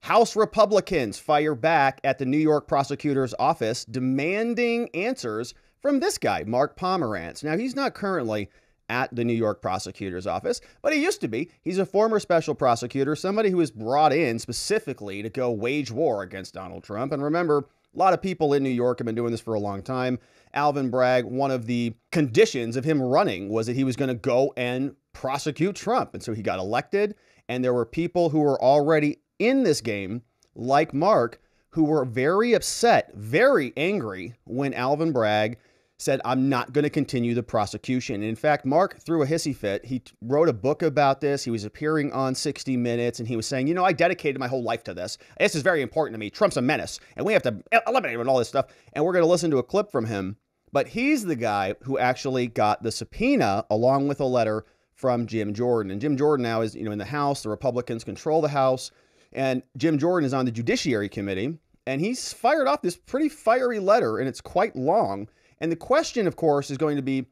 House Republicans fire back at the New York prosecutor's office, demanding answers from this guy, Mark Pomerantz. Now, he's not currently at the New York prosecutor's office, but he used to be. He's a former special prosecutor, somebody who was brought in specifically to go wage war against Donald Trump. And remember, a lot of people in New York have been doing this for a long time. Alvin Bragg, one of the conditions of him running was that he was going to go and prosecute Trump. And so he got elected, and there were people who were already in this game, like Mark, who were very upset, very angry when Alvin Bragg said, I'm not going to continue the prosecution. And in fact, Mark threw a hissy fit. He wrote a book about this. He was appearing on 60 Minutes, and he was saying, I dedicated my whole life to this. This is very important to me. Trump's a menace, and we have to eliminate him and all this stuff. And we're going to listen to a clip from him. But he's the guy who actually got the subpoena along with a letter from Jim Jordan. And Jim Jordan now is, in the House. The Republicans control the House. And Jim Jordan is on the Judiciary Committee, and he's fired off this pretty fiery letter, and it's quite long. And the question, of course, is going to be,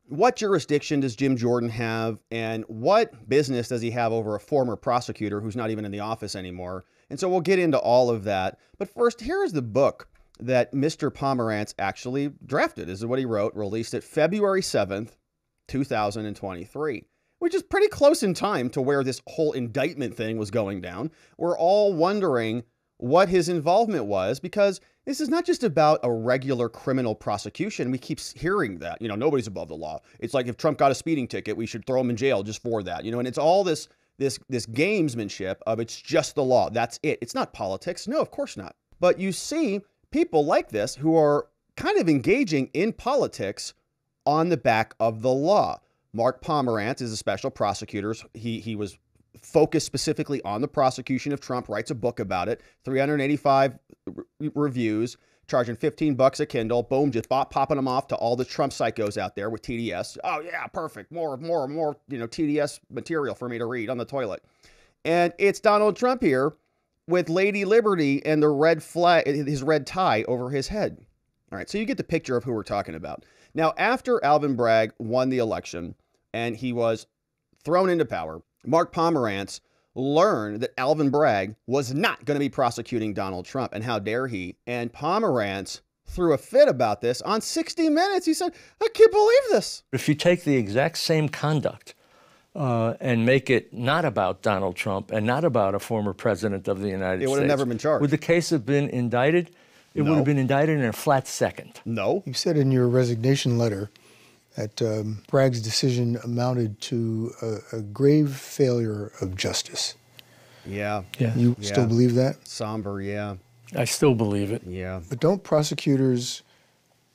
what jurisdiction does Jim Jordan have, and what business does he have over a former prosecutor who's not even in the office anymore? And so we'll get into all of that. But first, here is the book that Mr. Pomerantz actually drafted. This is what he wrote, released it February 7th, 2023. Which is pretty close in time to where this whole indictment thing was going down. We're all wondering what his involvement was, because this is not just about a regular criminal prosecution. We keep hearing that, nobody's above the law. It's like if Trump got a speeding ticket, we should throw him in jail just for that, and it's all this gamesmanship of it's just the law. That's it. It's not politics. No, of course not. But you see people like this who are kind of engaging in politics on the back of the law. Mark Pomerantz is a special prosecutor. He was focused specifically on the prosecution of Trump, writes a book about it, 385 reviews, charging $15 a Kindle. Boom, just popping them off to all the Trump psychos out there with TDS. Oh yeah, perfect. More, TDS material for me to read on the toilet. And it's Donald Trump here with Lady Liberty and the red flag, his red tie over his head. All right, so you get the picture of who we're talking about. Now, after Alvin Bragg won the election and he was thrown into power, Mark Pomerantz learned that Alvin Bragg was not going to be prosecuting Donald Trump, and how dare he? And Pomerantz threw a fit about this on 60 Minutes. He said, I can't believe this. If you take the exact same conduct and make it not about Donald Trump and not about a former president of the United States, it would have never been charged. Would the case have been indicted? It would have been indicted in a flat second. No. You said in your resignation letter that Bragg's decision amounted to a grave failure of justice. Yeah. You still believe that? Somber, yeah. I still believe it. Yeah. But don't prosecutors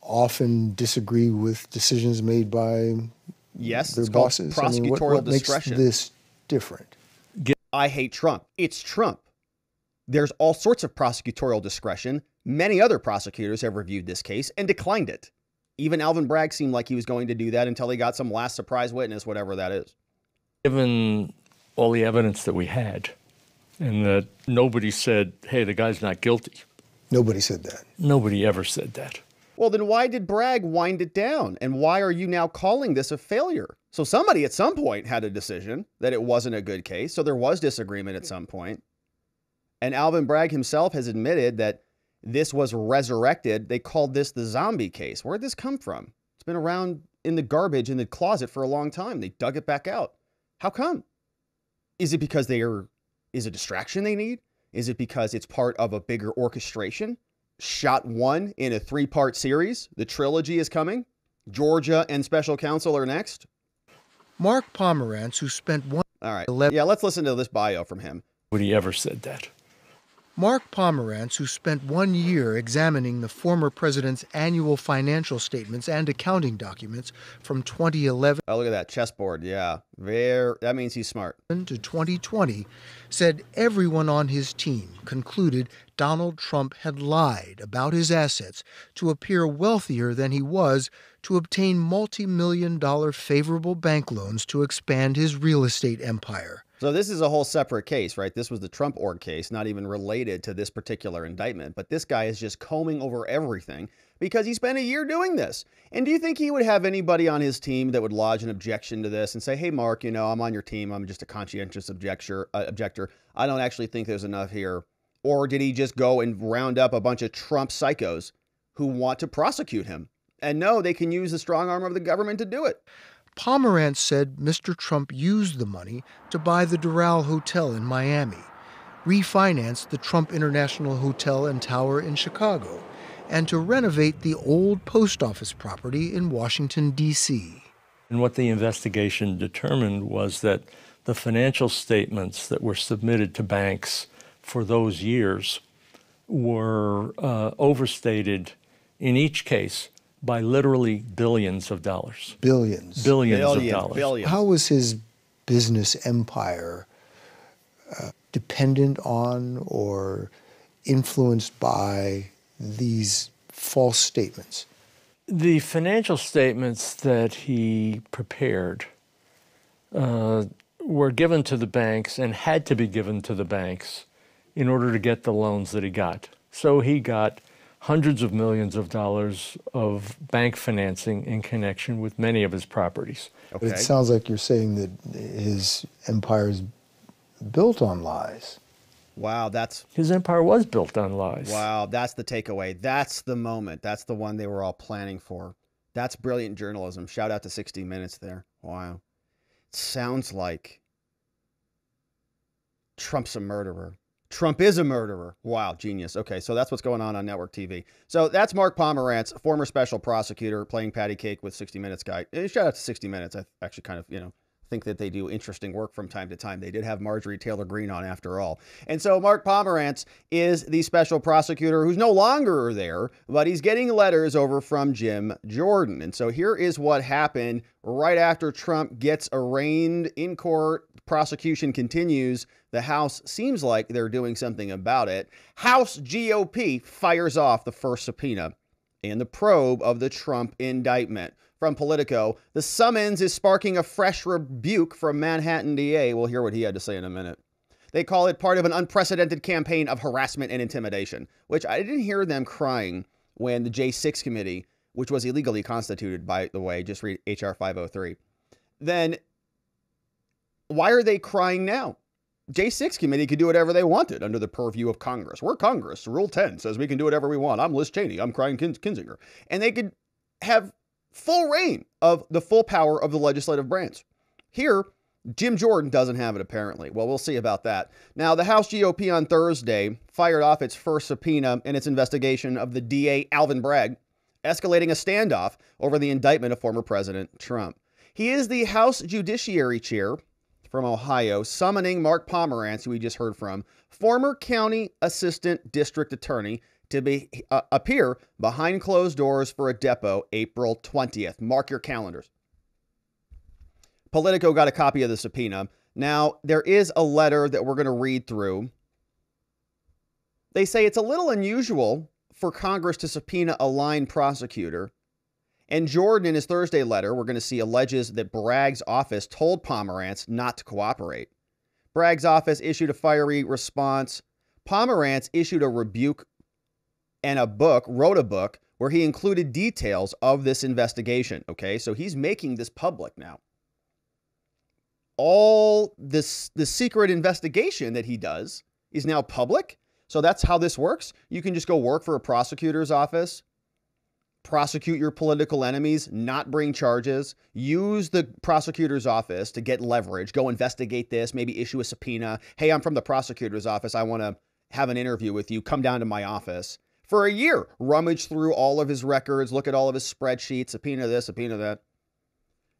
often disagree with decisions made by their bosses? Prosecutorial what discretion. Makes this different? I hate Trump. It's Trump. There's all sorts of prosecutorial discretion. Many other prosecutors have reviewed this case and declined it. Even Alvin Bragg seemed like he was going to do that until he got some last surprise witness, whatever that is. Given all the evidence that we had, and that nobody said, hey, the guy's not guilty. Nobody said that. Nobody ever said that. Well, then why did Bragg wind it down? And why are you now calling this a failure? So somebody at some point had a decision that it wasn't a good case. So there was disagreement at some point. And Alvin Bragg himself has admitted that this was resurrected. They called this the zombie case. Where'd this come from? It's been around in the garbage in the closet for a long time. They dug it back out. How come? Is it because is a distraction they need? Is it because it's part of a bigger orchestration? Shot one in a 3-part series. The trilogy is coming. Georgia and special counsel are next. Mark Pomerantz, who spent All right. Yeah, let's listen to this bio from him. Nobody ever said that. Mark Pomerantz, who spent 1 year examining the former president's annual financial statements and accounting documents from 2011 oh, look at that chessboard. Yeah, that means he's smart. to 2020, said everyone on his team concluded Donald Trump had lied about his assets to appear wealthier than he was, to obtain multi-million-dollar favorable bank loans to expand his real estate empire. So this is a whole separate case, right? This was the Trump org case, not even related to this particular indictment. But this guy is just combing over everything because he spent a year doing this. And do you think he would have anybody on his team that would lodge an objection to this and say, hey, Mark, I'm on your team. I'm just a conscientious objector. I don't actually think there's enough here. Or did he just go and round up a bunch of Trump psychos who want to prosecute him? And no, they can use the strong arm of the government to do it. Pomerantz said Mr. Trump used the money to buy the Doral Hotel in Miami, refinance the Trump International Hotel and Tower in Chicago, and to renovate the old post office property in Washington, D.C. And what the investigation determined was that the financial statements that were submitted to banks for those years were overstated in each case by literally billions of dollars. Billions. Billions of dollars. Billions. How was his business empire dependent on or influenced by these false statements? The financial statements that he prepared were given to the banks and had to be given to the banks in order to get the loans that he got. So he got hundreds of millions of dollars of bank financing in connection with many of his properties. Okay. But it sounds like you're saying that his empire is built on lies. Wow, his empire was built on lies. Wow, that's the takeaway. That's the moment. That's the one they were all planning for. That's brilliant journalism. Shout out to 60 Minutes there. Wow. Sounds like Trump's a murderer. Trump is a murderer. Wow, genius. Okay, so that's what's going on network TV. So that's Mark Pomerantz, former special prosecutor, playing patty cake with 60 Minutes guy. Shout out to 60 Minutes. I actually kind of, think that they do interesting work from time to time. They did have Marjorie Taylor Greene on after all. And so Mark Pomerantz is the special prosecutor who's no longer there, but he's getting letters over from Jim Jordan. And so here is what happened right after Trump gets arraigned in court. Prosecution continues. The House seems like they're doing something about it. House GOP fires off the first subpoena in the probe of the Trump indictment. From Politico, the summons is sparking a fresh rebuke from Manhattan DA. We'll hear what he had to say in a minute. They call it part of an unprecedented campaign of harassment and intimidation, which I didn't hear them crying when the J6 committee, which was illegally constituted, by the way, just read HR 503. Then why are they crying now? J6 committee could do whatever they wanted under the purview of Congress. We're Congress. Rule 10 says we can do whatever we want. I'm Liz Cheney. I'm crying Kinzinger. And they could have full reign of the full power of the legislative branch. Here, Jim Jordan doesn't have it, apparently. Well, we'll see about that. Now, the House GOP on Thursday fired off its first subpoena in its investigation of the DA Alvin Bragg, escalating a standoff over the indictment of former President Trump. He is the House Judiciary Chair from Ohio, summoning Mark Pomerantz, who we just heard from, former county assistant district attorney, to appear behind closed doors for a depo April 20th. Mark your calendars. Politico got a copy of the subpoena. Now, there is a letter that we're going to read through. They say it's a little unusual for Congress to subpoena a line prosecutor. And Jordan, in his Thursday letter, we're going to see, alleges that Bragg's office told Pomerantz not to cooperate. Bragg's office issued a fiery response. Pomerantz issued a rebuke and wrote a book where he included details of this investigation. Okay, so he's making this public now. All the secret investigation that he does is now public. So that's how this works. You can just go work for a prosecutor's office, prosecute your political enemies, not bring charges, use the prosecutor's office to get leverage, go investigate this, maybe issue a subpoena. Hey, I'm from the prosecutor's office. I want to have an interview with you. Come down to my office. For a year, rummage through all of his records, look at all of his spreadsheets, subpoena this, subpoena that.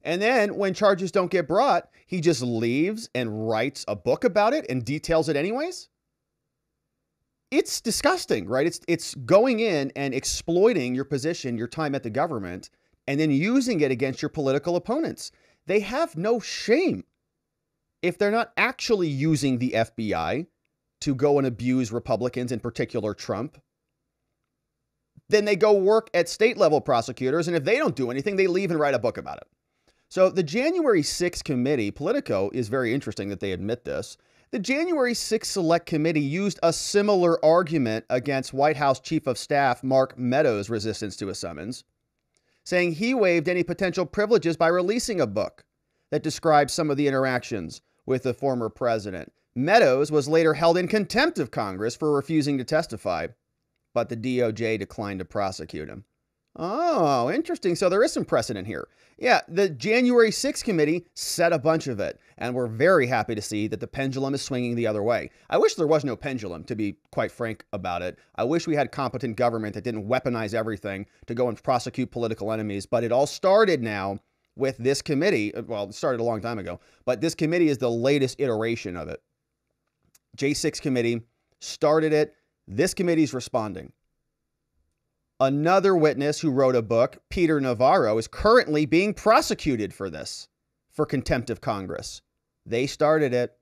And then when charges don't get brought, he just leaves and writes a book about it and details it anyways. It's disgusting, right? It's going in and exploiting your position, your time at the government, and then using it against your political opponents. They have no shame if they're not actually using the FBI to go and abuse Republicans, in particular Trump. Then they go work at state level prosecutors, and if they don't do anything, they leave and write a book about it. So the January 6th committee, Politico, is very interesting that they admit this. The January 6th Select Committee used a similar argument against White House Chief of Staff Mark Meadows' resistance to a summons, saying he waived any potential privileges by releasing a book that describes some of the interactions with the former president. Meadows was later held in contempt of Congress for refusing to testify, but the DOJ declined to prosecute him. Oh, interesting. So there is some precedent here. Yeah, the January 6th committee said a bunch of it, and we're very happy to see that the pendulum is swinging the other way. I wish there was no pendulum, to be quite frank about it. I wish we had competent government that didn't weaponize everything to go and prosecute political enemies, but it all started now with this committee. Well, it started a long time ago, but this committee is the latest iteration of it. J6 committee started it. This committee's responding. Another witness who wrote a book, Peter Navarro, is currently being prosecuted for this, for contempt of Congress. They started it.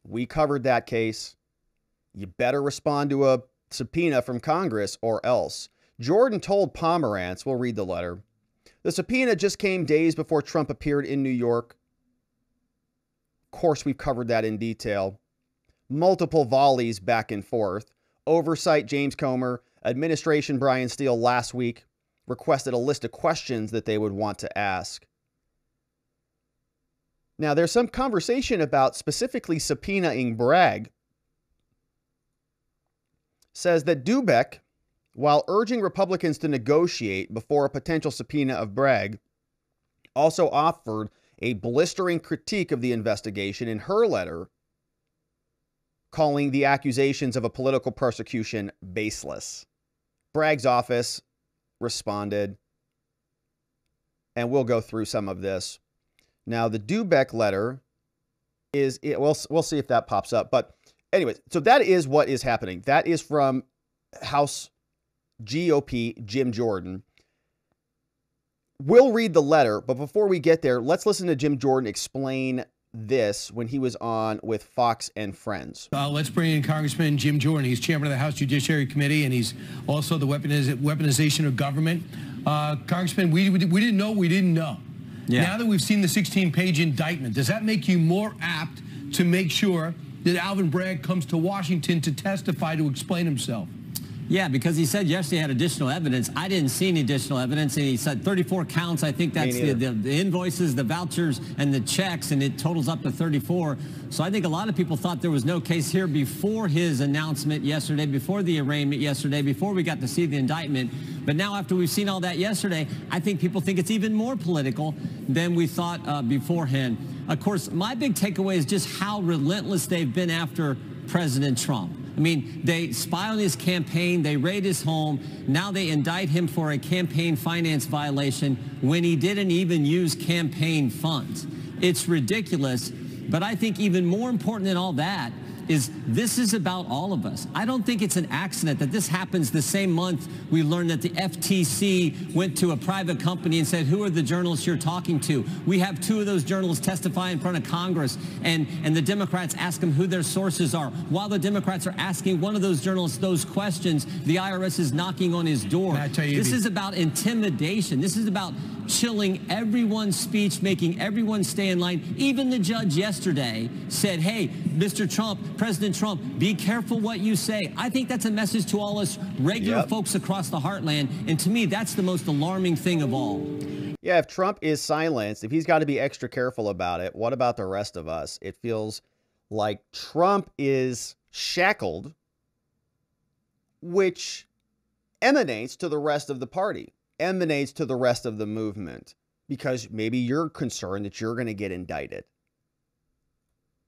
We covered that case. You better respond to a subpoena from Congress or else. Jordan told Pomerantz, we'll read the letter, the subpoena just came days before Trump appeared in New York. Of course, we've covered that in detail. Multiple volleys back and forth. Oversight James Comer, Administration Brian Steele last week requested a list of questions that they would want to ask. Now, there's some conversation about specifically subpoenaing Bragg. Says that Dubek, while urging Republicans to negotiate before a potential subpoena of Bragg, also offered a blistering critique of the investigation in her letter, calling the accusations of a political persecution baseless. Bragg's office responded, and we'll go through some of this. Now, the Dubek letter is, we'll see if that pops up. But anyways, so that is what is happening. That is from House GOP Jim Jordan. We'll read the letter, but before we get there, let's listen to Jim Jordan explain this when he was on with Fox and Friends. Let's bring in Congressman Jim Jordan. He's chairman of the House Judiciary Committee, and he's also the weaponization of government. Congressman, we didn't know we didn't know. Yeah. Now that we've seen the 16-page indictment, does that make you more apt to make sure that Alvin Bragg comes to Washington to testify to explain himself? Yeah, because he said yesterday he had additional evidence. I didn't see any additional evidence, and he said 34 counts. I think that's the invoices, the vouchers, and the checks, and it totals up to 34. So I think a lot of people thought there was no case here before his announcement yesterday, before the arraignment yesterday, before we got to see the indictment. But now after we've seen all that yesterday, I think people think it's even more political than we thought beforehand. Of course, my big takeaway is just how relentless they've been after President Trump. I mean, they spy on his campaign, they raid his home, now they indict him for a campaign finance violation when he didn't even use campaign funds. It's ridiculous, but I think even more important than all that is this is about all of us. I don't think it's an accident that this happens the same month we learned that the FTC went to a private company and said, who are the journalists you're talking to? We have two of those journalists testify in front of Congress, and the Democrats ask them who their sources are. While the Democrats are asking one of those journalists those questions, the IRS is knocking on his door. This is about intimidation. This is about chilling everyone's speech, making everyone stay in line. Even the judge yesterday said, hey, Mr. Trump, President Trump, be careful what you say. I think that's a message to all us regular folks across the heartland. And to me, that's the most alarming thing of all. Yeah, if Trump is silenced, if he's got to be extra careful about it, what about the rest of us? It feels like Trump is shackled, which emanates to the rest of the party, emanates to the rest of the movement, because maybe you're concerned that you're going to get indicted.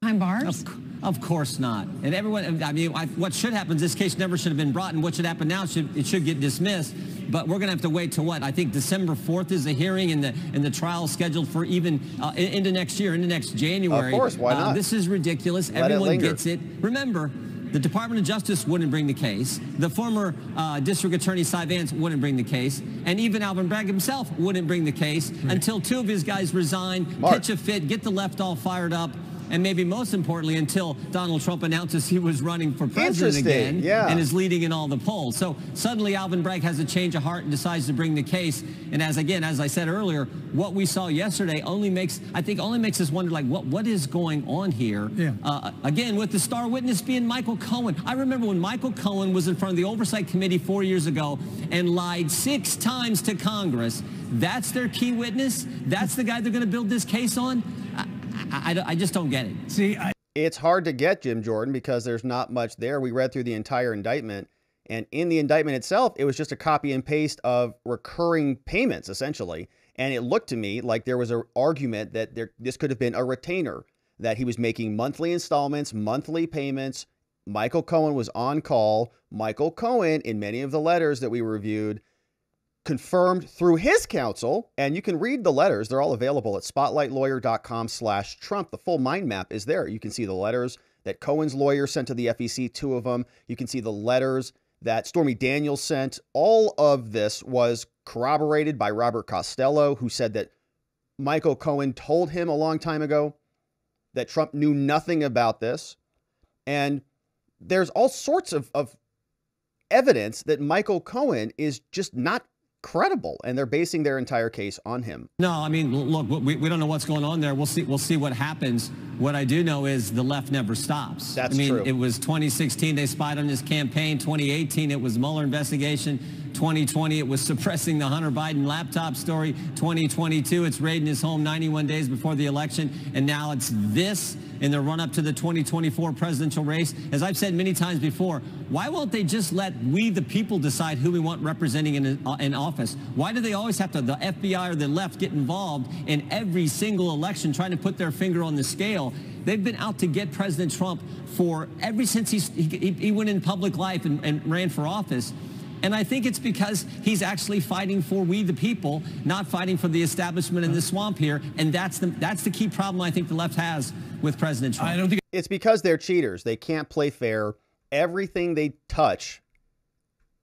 Time bars? Of course not. And everyone, I mean, what should happen is this case never should have been brought, and what should happen now, it should get dismissed. But we're going to have to wait till what? I think December 4th is the hearing, and the trial scheduled for even into next year, into next January. Of course, why not? This is ridiculous. Everyone gets it. Remember, the Department of Justice wouldn't bring the case. The former District Attorney Cy Vance wouldn't bring the case. And even Alvin Bragg himself wouldn't bring the case until two of his guys resign, pitch a fit, get the left all fired up. and maybe most importantly, until Donald Trump announces he was running for president again and is leading in all the polls. So suddenly Alvin Bragg has a change of heart and decides to bring the case. And as I said earlier, what we saw yesterday only makes us wonder, like, what is going on here? Again, with the star witness being Michael Cohen. I remember when Michael Cohen was in front of the Oversight Committee 4 years ago and lied 6 times to Congress. That's their key witness? That's the guy they're going to build this case on? I just don't get it. See, it's hard to get, Jim Jordan, because there's not much there. We read through the entire indictment, and in the indictment itself, it was just a copy and paste of recurring payments, essentially. And it looked to me like there was an argument that this could have been a retainer, that he was making monthly installments, monthly payments. Michael Cohen was on call. Michael Cohen, in many of the letters that we reviewed, confirmed through his counsel, and you can read the letters. They're all available at spotlightlawyer.com/Trump. The full mind map is there. You can see the letters that Cohen's lawyer sent to the FEC, 2 of them. You can see the letters that Stormy Daniels sent. All of this was corroborated by Robert Costello, who said that Michael Cohen told him a long time ago that Trump knew nothing about this. And there's all sorts of evidence that Michael Cohen is just not credible, and they're basing their entire case on him. No, I mean, look, we don't know what's going on there. We'll see what happens. What I do know is the left never stops. That's true. It was 2016, they spied on his campaign. 2018, it was Mueller investigation. 2020, it was suppressing the Hunter Biden laptop story. 2022, it's raiding his home 91 days before the election. And now it's this in the run-up to the 2024 presidential race. As I've said many times before, why won't they just let we, the people, decide who we want representing in office? Why do they always have to, the FBI or the left, get involved in every single election trying to put their finger on the scale? They've been out to get President Trump ever since he went in public life and ran for office. And I think it's because he's actually fighting for we the people, not fighting for the establishment in the swamp here. And that's the key problem I think the left has with President Trump. I don't think it's because they're cheaters. They can't play fair. Everything they touch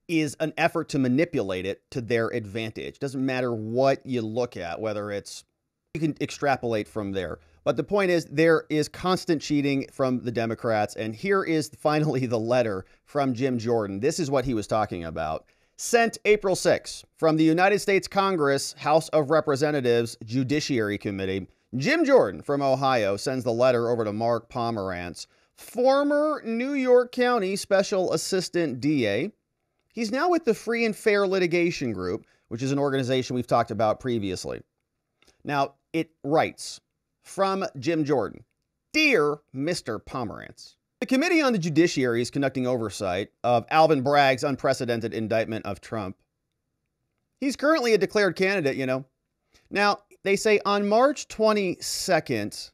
is an effort to manipulate it to their advantage. Doesn't matter what you look at, whether it's, you can extrapolate from there. But the point is, there is constant cheating from the Democrats. And here is finally the letter from Jim Jordan. This is what he was talking about. Sent April 6 from the United States Congress, House of Representatives, Judiciary Committee. Jim Jordan from Ohio sends the letter over to Mark Pomerantz, former New York County Special Assistant DA. He's now with the Free and Fair Litigation Group, which is an organization we've talked about previously. Now, it writes, from Jim Jordan, Dear Mr. Pomerantz, the Committee on the Judiciary is conducting oversight of Alvin Bragg's unprecedented indictment of Trump. He's currently a declared candidate, you know. Now, they say on March 22nd,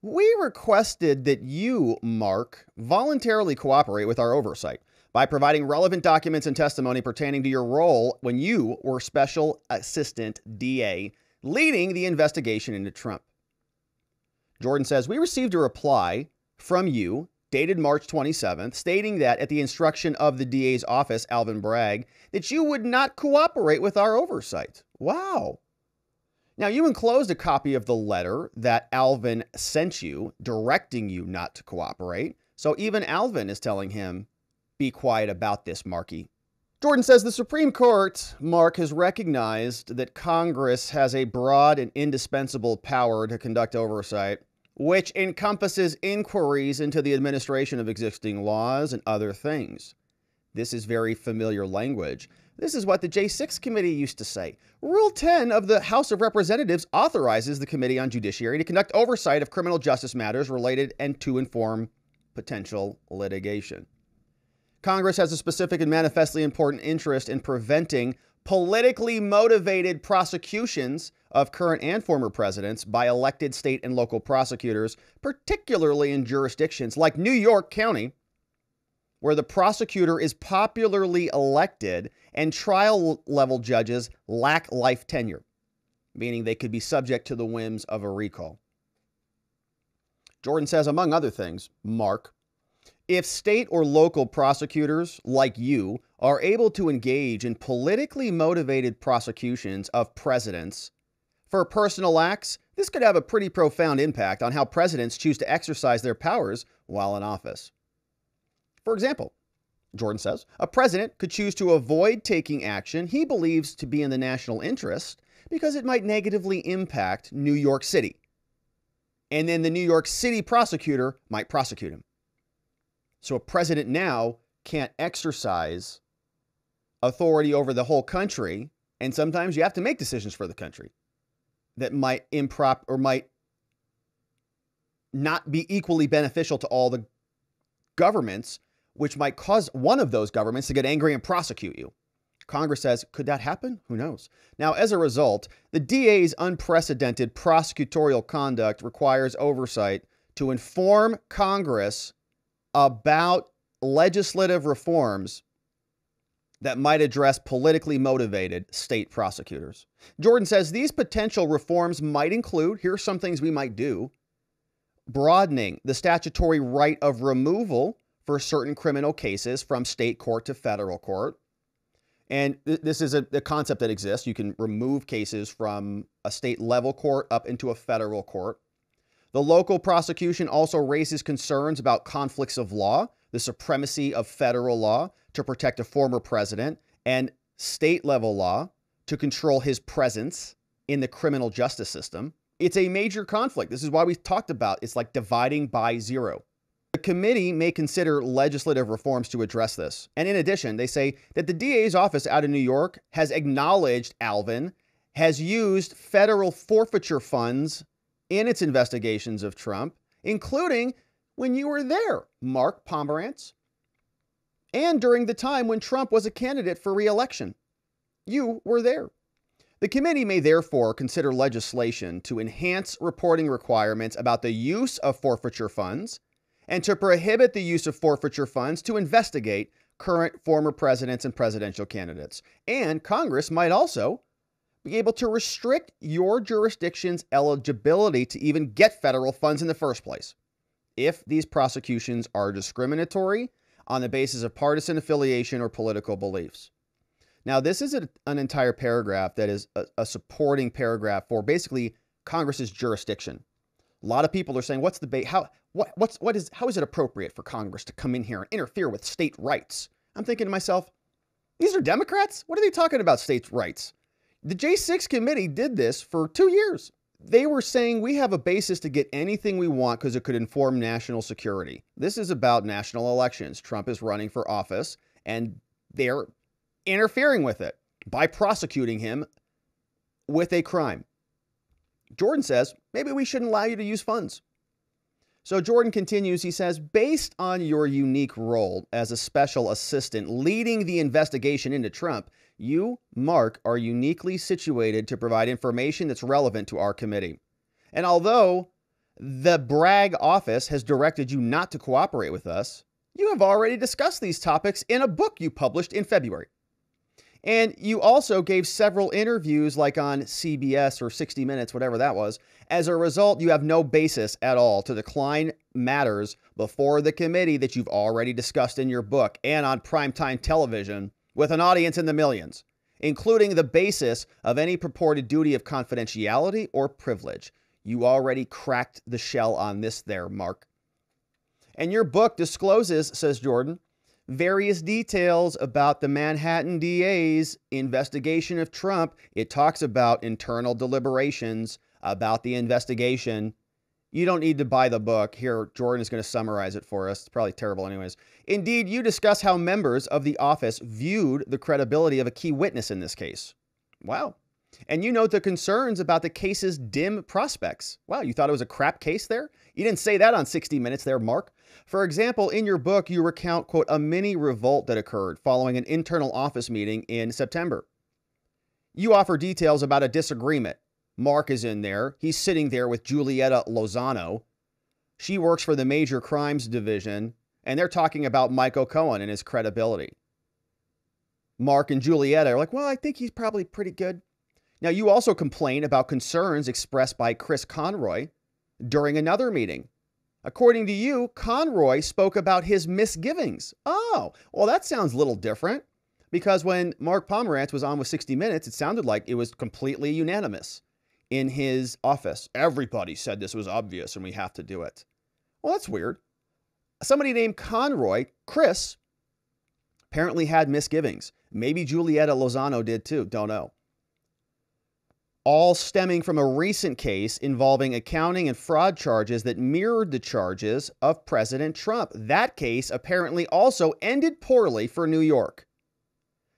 we requested that you, Mark, voluntarily cooperate with our oversight by providing relevant documents and testimony pertaining to your role when you were Special Assistant DA leading the investigation into Trump. Jordan says, we received a reply from you dated March 27th, stating that at the instruction of the DA's office, Alvin Bragg, that you would not cooperate with our oversight. Wow. Now, you enclosed a copy of the letter that Alvin sent you, directing you not to cooperate. So even Alvin is telling him, be quiet about this, Marky. Jordan says the Supreme Court, Mark, has recognized that Congress has a broad and indispensable power to conduct oversight, which encompasses inquiries into the administration of existing laws and other things. This is very familiar language. This is what the J6 committee used to say. Rule 10 of the House of Representatives authorizes the Committee on Judiciary to conduct oversight of criminal justice matters related and to inform potential litigation. Congress has a specific and manifestly important interest in preventing politically motivated prosecutions of current and former presidents by elected state and local prosecutors, particularly in jurisdictions like New York County, where the prosecutor is popularly elected and trial-level judges lack life tenure, meaning they could be subject to the whims of a recall. Jordan says, among other things, Mark, if state or local prosecutors like you are able to engage in politically motivated prosecutions of presidents For personal acts, this could have a pretty profound impact on how presidents choose to exercise their powers while in office. For example, Jordan says, a president could choose to avoid taking action he believes to be in the national interest because it might negatively impact New York City. And then the New York City prosecutor might prosecute him. So a president now can't exercise authority over the whole country, and sometimes you have to make decisions for the country that might might not be equally beneficial to all the governments, which might cause one of those governments to get angry and prosecute you. Congress says, could that happen? Who knows? Now, as a result, the DA's unprecedented prosecutorial conduct requires oversight to inform Congress about legislative reforms that might address politically motivated state prosecutors. Jordan says these potential reforms might include, here are some things we might do, broadening the statutory right of removal for certain criminal cases from state court to federal court. And this is a concept that exists. You can remove cases from a state level court up into a federal court. The local prosecution also raises concerns about conflicts of law, the supremacy of federal law to protect a former president, and state level law to control his presence in the criminal justice system. It's a major conflict. This is why we talked about it's like dividing by zero. The committee may consider legislative reforms to address this. And in addition, they say that the DA's office out of New York has acknowledged Alvin has used federal forfeiture funds in its investigations of Trump, including when you were there, Mark Pomerantz, and during the time when Trump was a candidate for re-election. You were there. The committee may therefore consider legislation to enhance reporting requirements about the use of forfeiture funds and to prohibit the use of forfeiture funds to investigate current, former presidents and presidential candidates. And Congress might also be able to restrict your jurisdiction's eligibility to even get federal funds in the first place if these prosecutions are discriminatory on the basis of partisan affiliation or political beliefs. Now, this is an entire paragraph that is a supporting paragraph for basically Congress's jurisdiction. A lot of people are saying, what's the how is it appropriate for Congress to come in here and interfere with state rights? I'm thinking to myself, these are Democrats? What are they talking about states' rights? The J6 committee did this for 2 years. They were saying we have a basis to get anything we want because it could inform national security. This is about national elections. Trump is running for office, and they're interfering with it by prosecuting him with a crime. Jordan says, maybe we shouldn't allow you to use funds. So Jordan continues, he says, based on your unique role as a special assistant leading the investigation into Trump, you, Mark, are uniquely situated to provide information that's relevant to our committee. And although the Bragg office has directed you not to cooperate with us, you have already discussed these topics in a book you published in February. And you also gave several interviews like on CBS or 60 Minutes, whatever that was. As a result, you have no basis at all to decline matters before the committee that you've already discussed in your book and on primetime television with an audience in the millions, including the basis of any purported duty of confidentiality or privilege. You already cracked the shell on this there, Mark. And your book discloses, says Jordan, various details about the Manhattan DA's investigation of Trump. It talks about internal deliberations about the investigation. You don't need to buy the book. Here, Jordan is going to summarize it for us. It's probably terrible anyways. Indeed, you discuss how members of the office viewed the credibility of a key witness in this case. Wow. And you note the concerns about the case's dim prospects. Wow, you thought it was a crap case there? You didn't say that on 60 Minutes there, Mark. For example, in your book, you recount, quote, a mini revolt that occurred following an internal office meeting in September. You offer details about a disagreement. Mark is in there. He's sitting there with Julietta Lozano. She works for the Major Crimes Division, and they're talking about Michael Cohen and his credibility. Mark and Julietta are like, well, I think he's probably pretty good. Now, you also complain about concerns expressed by Chris Conroy during another meeting. According to you, Conroy spoke about his misgivings. Oh, well, that sounds a little different because when Mark Pomerantz was on with 60 Minutes, it sounded like it was completely unanimous. in his office. Everybody said this was obvious and we have to do it. Well, that's weird. Somebody named Chris, apparently had misgivings. Maybe Julieta Lozano did too, don't know. All stemming from a recent case involving accounting and fraud charges that mirrored the charges of President Trump. That case apparently also ended poorly for New York.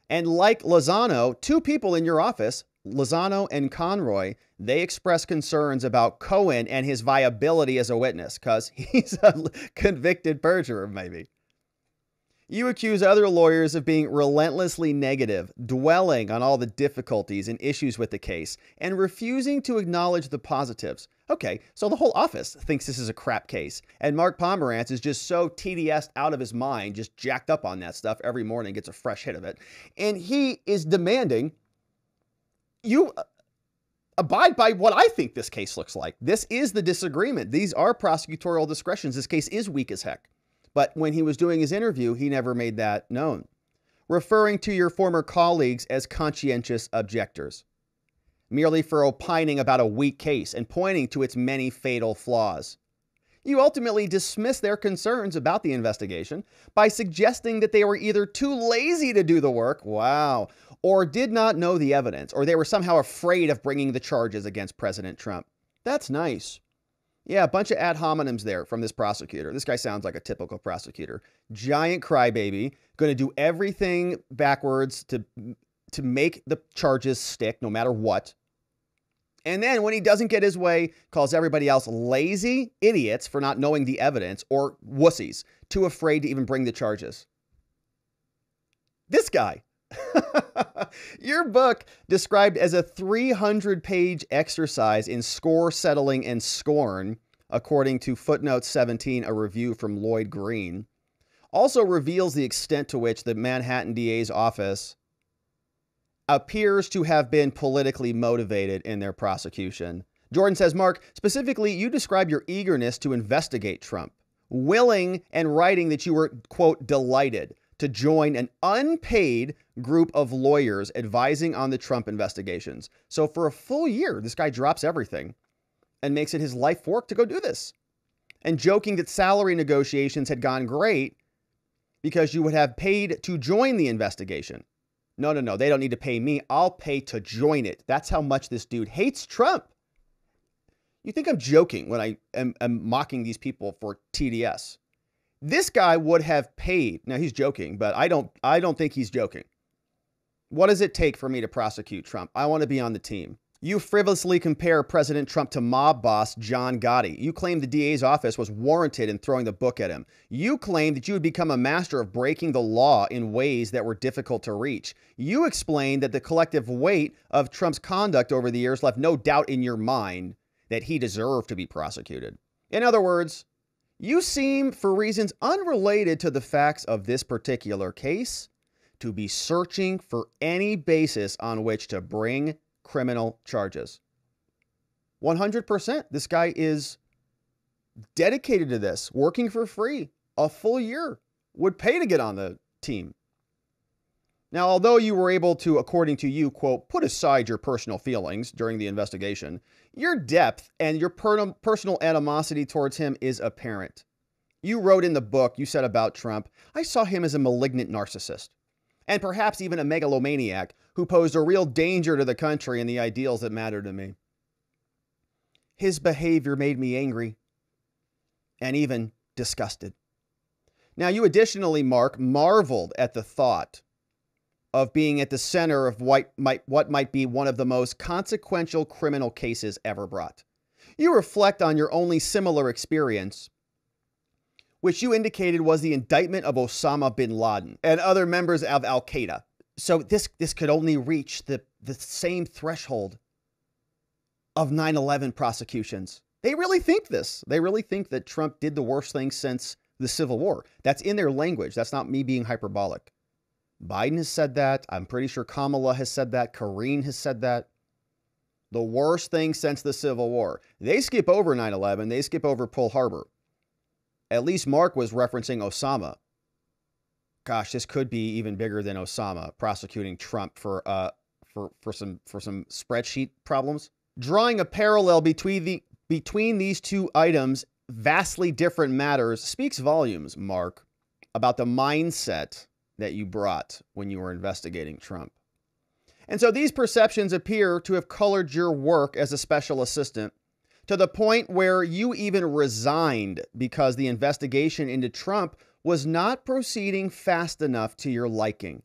And like Lozano, two people in your office, Lozano and Conroy, they expressed concerns about Cohen and his viability as a witness because he's a convicted perjurer, maybe. You accuse other lawyers of being relentlessly negative, dwelling on all the difficulties and issues with the case, and refusing to acknowledge the positives. Okay, so the whole office thinks this is a crap case, and Mark Pomerantz is just so TDS'd out of his mind, just jacked up on that stuff every morning, gets a fresh hit of it, and he is demanding you abide by what I think this case looks like. This is the disagreement. These are prosecutorial discretions. This case is weak as heck. But when he was doing his interview, he never made that known. Referring to your former colleagues as conscientious objectors, merely for opining about a weak case and pointing to its many fatal flaws. You ultimately dismiss their concerns about the investigation by suggesting that they were either too lazy to do the work, wow, or did not know the evidence, or they were somehow afraid of bringing the charges against President Trump. That's nice. Yeah, a bunch of ad hominems there from this prosecutor. This guy sounds like a typical prosecutor. Giant crybaby, going to do everything backwards to make the charges stick no matter what. And then when he doesn't get his way, calls everybody else lazy idiots for not knowing the evidence or wussies, too afraid to even bring the charges. This guy. Your book, described as a 300-page exercise in score settling and scorn, according to footnote 17, a review from Lloyd Green, also reveals the extent to which the Manhattan DA's office appears to have been politically motivated in their prosecution. Jordan says, Mark, specifically, you describe your eagerness to investigate Trump, willing and writing that you were, quote, delighted to join an unpaid group of lawyers advising on the Trump investigations. So for a full year, this guy drops everything and makes it his life work to go do this. And joking that salary negotiations had gone great because you would have paid to join the investigation. No, they don't need to pay me. I'll pay to join it. That's how much this dude hates Trump. You think I'm joking when I am mocking these people for TDS. This guy would have paid. Now he's joking, but I don't think he's joking. What does it take for me to prosecute Trump? I want to be on the team. You frivolously compare President Trump to mob boss John Gotti. You claim the DA's office was warranted in throwing the book at him. You claim that you would become a master of breaking the law in ways that were difficult to reach. You explained that the collective weight of Trump's conduct over the years left no doubt in your mind that he deserved to be prosecuted. In other words, you seem, for reasons unrelated to the facts of this particular case, to be searching for any basis on which to bring criminal charges. 100%. This guy is dedicated to this, working for free, a full year, would pay to get on the team. Now, although you were able to, according to you, quote, put aside your personal feelings during the investigation, your depth and your personal animosity towards him is apparent. You wrote in the book, you said about Trump, I saw him as a malignant narcissist, and perhaps even a megalomaniac who posed a real danger to the country and the ideals that matter to me. His behavior made me angry and even disgusted. Now, you additionally, Mark, marveled at the thought of being at the center of what might be one of the most consequential criminal cases ever brought. You reflect on your only similar experience, which you indicated was the indictment of Osama bin Laden and other members of al-Qaeda. So this could only reach the same threshold of 9/11 prosecutions. They really think this. They really think that Trump did the worst thing since the Civil War. That's in their language. That's not me being hyperbolic. Biden has said that. I'm pretty sure Kamala has said that. Karine has said that. The worst thing since the Civil War. They skip over 9/11. They skip over Pearl Harbor. At least Mark was referencing Osama. Gosh, this could be even bigger than Osama prosecuting Trump for some spreadsheet problems. Drawing a parallel between these two items, vastly different matters, speaks volumes, Mark, about the mindset that you brought when you were investigating Trump. And so these perceptions appear to have colored your work as a special assistant to the point where you even resigned because the investigation into Trump was not proceeding fast enough to your liking.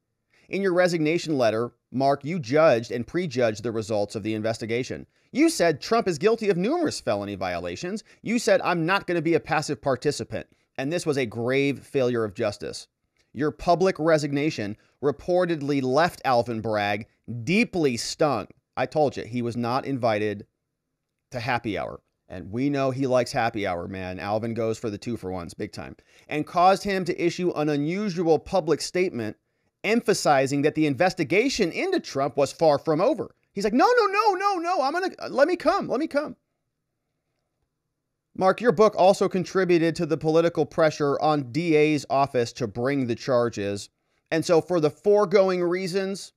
In your resignation letter, Mark, you judged and prejudged the results of the investigation. You said Trump is guilty of numerous felony violations. You said, I'm not going to be a passive participant, and this was a grave failure of justice. Your public resignation reportedly left Alvin Bragg deeply stung. I told you, he was not invited to happy hour. And we know he likes happy hour, man. Alvin goes for the 2-for-1s big time. And caused him to issue an unusual public statement emphasizing that the investigation into Trump was far from over. He's like, no, let me come. Mark, your book also contributed to the political pressure on DA's office to bring the charges. And so for the foregoing reasons,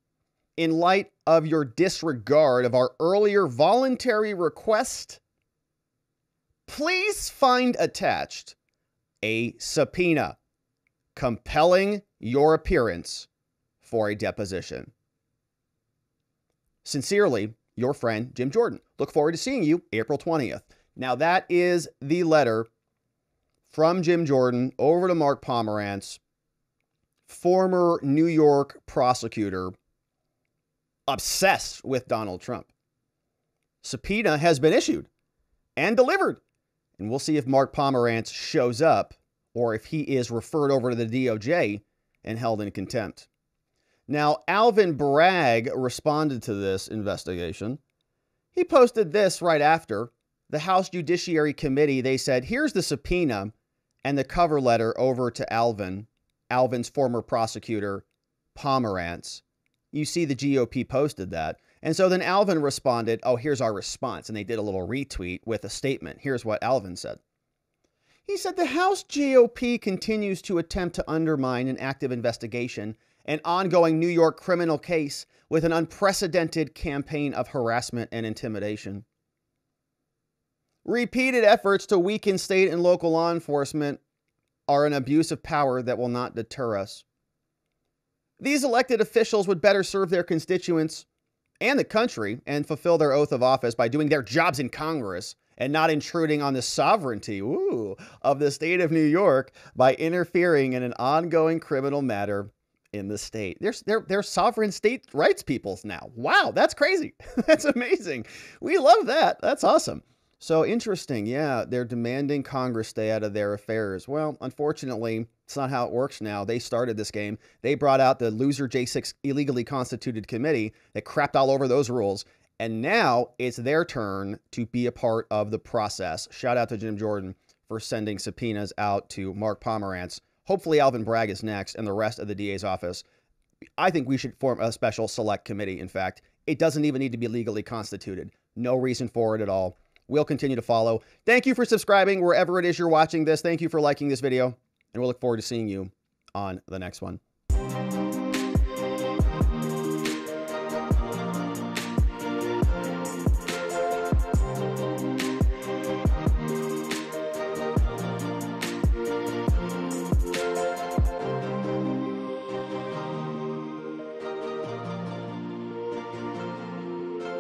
in light of your disregard of our earlier voluntary request, please find attached a subpoena compelling your appearance for a deposition. Sincerely, your friend, Jim Jordan. Look forward to seeing you April 20th. Now, that is the letter from Jim Jordan over to Mark Pomerantz, former New York prosecutor, obsessed with Donald Trump. Subpoena has been issued and delivered. And we'll see if Mark Pomerantz shows up or if he is referred over to the DOJ and held in contempt. Now, Alvin Bragg responded to this investigation. He posted this right after. The House Judiciary Committee, they said, here's the subpoena and the cover letter over to Alvin's former prosecutor, Pomerantz. You see the GOP posted that. And so then Alvin responded, oh, here's our response. And they did a little retweet with a statement. Here's what Alvin said. He said, the House GOP continues to attempt to undermine an active investigation, an ongoing New York criminal case with an unprecedented campaign of harassment and intimidation. Repeated efforts to weaken state and local law enforcement are an abuse of power that will not deter us. These elected officials would better serve their constituents and the country and fulfill their oath of office by doing their jobs in Congress and not intruding on the sovereignty of the state of New York by interfering in an ongoing criminal matter in the state. They're sovereign state rights peoples now. Wow, that's crazy. That's amazing. We love that. That's awesome. So interesting. Yeah, they're demanding Congress stay out of their affairs. Well, unfortunately, it's not how it works now. They started this game. They brought out the loser J6 illegally constituted committee that crapped all over those rules. And now it's their turn to be a part of the process. Shout out to Jim Jordan for sending subpoenas out to Mark Pomerantz. Hopefully Alvin Bragg is next and the rest of the DA's office. I think we should form a special select committee. In fact, it doesn't even need to be legally constituted. No reason for it at all. We'll continue to follow. Thank you for subscribing wherever it is you're watching this. Thank you for liking this video, and we'll look forward to seeing you on the next one.